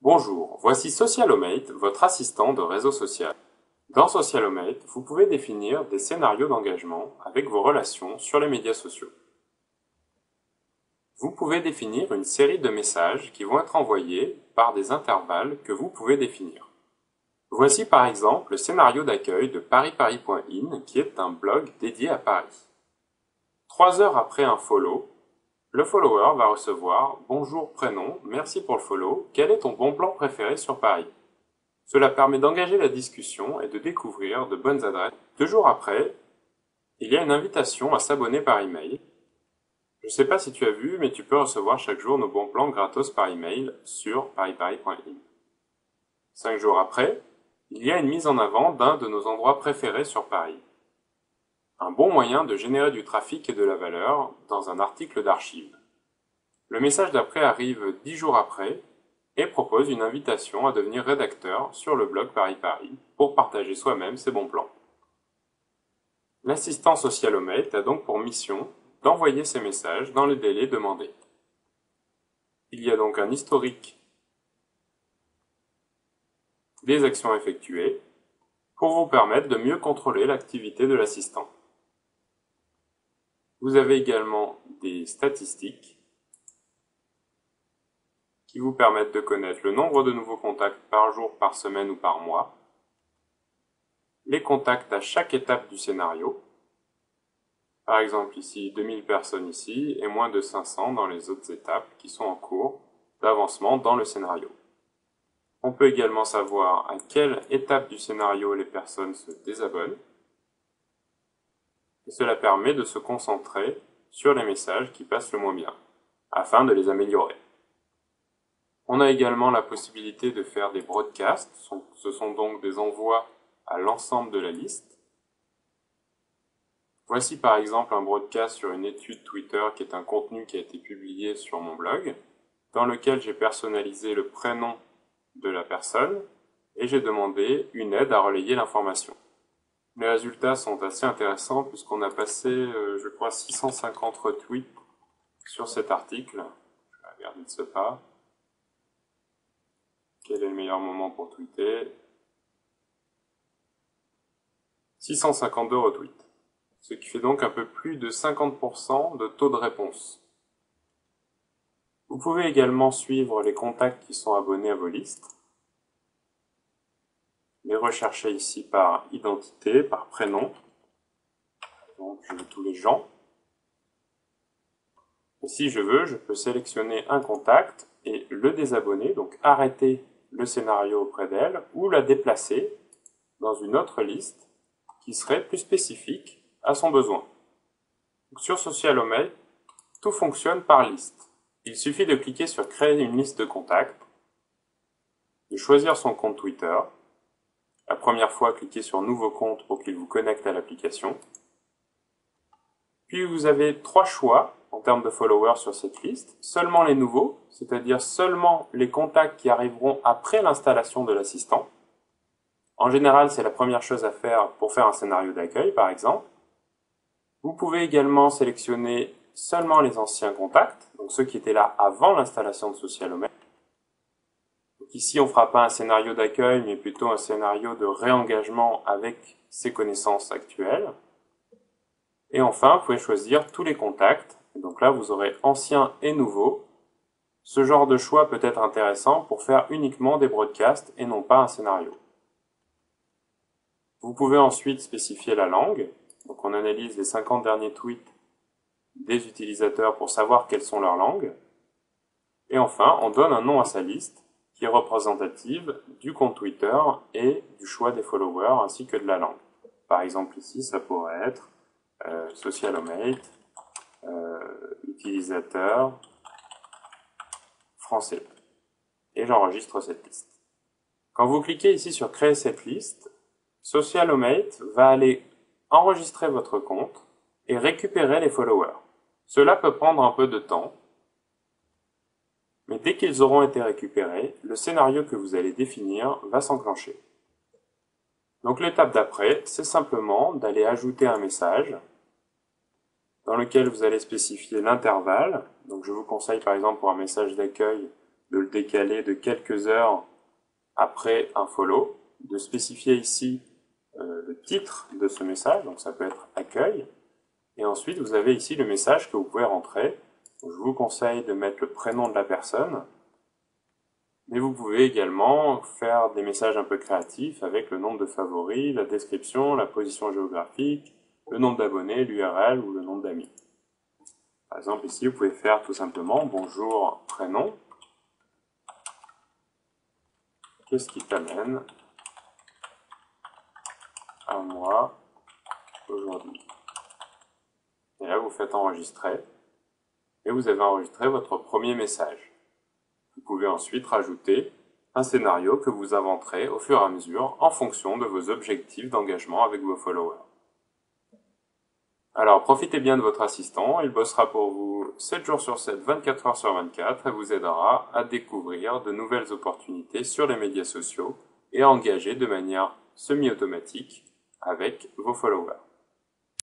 Bonjour, voici Socialomate, votre assistant de réseau social. Dans Socialomate, vous pouvez définir des scénarios d'engagement avec vos relations sur les médias sociaux. Vous pouvez définir une série de messages qui vont être envoyés par des intervalles que vous pouvez définir. Voici par exemple le scénario d'accueil de parisparis.in qui est un blog dédié à Paris. 3 heures après un follow, le follower va recevoir « Bonjour prénom, merci pour le follow, quel est ton bon plan préféré sur Paris ?» Cela permet d'engager la discussion et de découvrir de bonnes adresses. 2 jours après, il y a une invitation à s'abonner par email. Je ne sais pas si tu as vu, mais tu peux recevoir chaque jour nos bons plans gratos par email sur parisparis.in. 5 jours après, il y a une mise en avant d'un de nos endroits préférés sur Paris. Un bon moyen de générer du trafic et de la valeur dans un article d'archive. Le message d'après arrive 10 jours après et propose une invitation à devenir rédacteur sur le blog Paris Paris pour partager soi-même ses bons plans. L'assistant Socialomate a donc pour mission d'envoyer ces messages dans les délais demandés. Il y a donc un historique des actions effectuées pour vous permettre de mieux contrôler l'activité de l'assistant. Vous avez également des statistiques qui vous permettent de connaître le nombre de nouveaux contacts par jour, par semaine ou par mois, les contacts à chaque étape du scénario, par exemple ici 2000 personnes ici et moins de 500 dans les autres étapes qui sont en cours d'avancement dans le scénario. On peut également savoir à quelle étape du scénario les personnes se désabonnent, et cela permet de se concentrer sur les messages qui passent le moins bien, afin de les améliorer. On a également la possibilité de faire des broadcasts, ce sont donc des envois à l'ensemble de la liste. Voici par exemple un broadcast sur une étude Twitter qui est un contenu qui a été publié sur mon blog, dans lequel j'ai personnalisé le prénom de la personne et j'ai demandé une aide à relayer l'information. Les résultats sont assez intéressants puisqu'on a passé, je crois, 650 retweets sur cet article. Je vais regarder de ce pas. Quel est le meilleur moment pour tweeter? 652 retweets, ce qui fait donc un peu plus de 50% de taux de réponse. Vous pouvez également suivre les contacts qui sont abonnés à vos listes, les rechercher ici par identité, par prénom, donc je veux tous les gens. Et si je veux, je peux sélectionner un contact et le désabonner, donc arrêter le scénario auprès d'elle, ou la déplacer dans une autre liste qui serait plus spécifique à son besoin. Donc sur Socialomate, tout fonctionne par liste. Il suffit de cliquer sur créer une liste de contacts, de choisir son compte Twitter. La première fois, cliquez sur nouveau compte pour qu'il vous connecte à l'application. Puis vous avez 3 choix en termes de followers sur cette liste. Seulement les nouveaux, c'est-à-dire seulement les contacts qui arriveront après l'installation de l'assistant. En général, c'est la première chose à faire pour faire un scénario d'accueil, par exemple. Vous pouvez également sélectionner seulement les anciens contacts, donc ceux qui étaient là avant l'installation de Socialomate. Donc ici, on ne fera pas un scénario d'accueil, mais plutôt un scénario de réengagement avec ses connaissances actuelles. Et enfin, vous pouvez choisir tous les contacts. Donc là, vous aurez anciens et nouveaux. Ce genre de choix peut être intéressant pour faire uniquement des broadcasts et non pas un scénario. Vous pouvez ensuite spécifier la langue. Donc on analyse les 50 derniers tweets des utilisateurs pour savoir quelles sont leurs langues. Et enfin, on donne un nom à sa liste qui est représentative du compte Twitter et du choix des followers ainsi que de la langue. Par exemple ici, ça pourrait être Socialomate, utilisateur français. Et j'enregistre cette liste. Quand vous cliquez ici sur créer cette liste, Socialomate va aller enregistrer votre compte et récupérer les followers. Cela peut prendre un peu de temps, mais dès qu'ils auront été récupérés, le scénario que vous allez définir va s'enclencher. Donc l'étape d'après, c'est simplement d'aller ajouter un message dans lequel vous allez spécifier l'intervalle. Donc je vous conseille par exemple pour un message d'accueil de le décaler de quelques heures après un follow, de spécifier ici le titre de ce message, donc ça peut être accueil, et ensuite vous avez ici le message que vous pouvez rentrer. Donc, je vous conseille de mettre le prénom de la personne, mais vous pouvez également faire des messages un peu créatifs avec le nombre de favoris, la description, la position géographique, le nombre d'abonnés, l'URL ou le nombre d'amis. Par exemple ici vous pouvez faire tout simplement bonjour prénom, qu'est-ce qui t'amène à moi aujourd'hui. Et là vous faites enregistrer et vous avez enregistré votre premier message. Vous pouvez ensuite rajouter un scénario que vous inventerez au fur et à mesure en fonction de vos objectifs d'engagement avec vos followers. Alors profitez bien de votre assistant, il bossera pour vous 7 jours sur 7, 24 heures sur 24 et vous aidera à découvrir de nouvelles opportunités sur les médias sociaux et à engager de manière semi-automatique avec vos followers.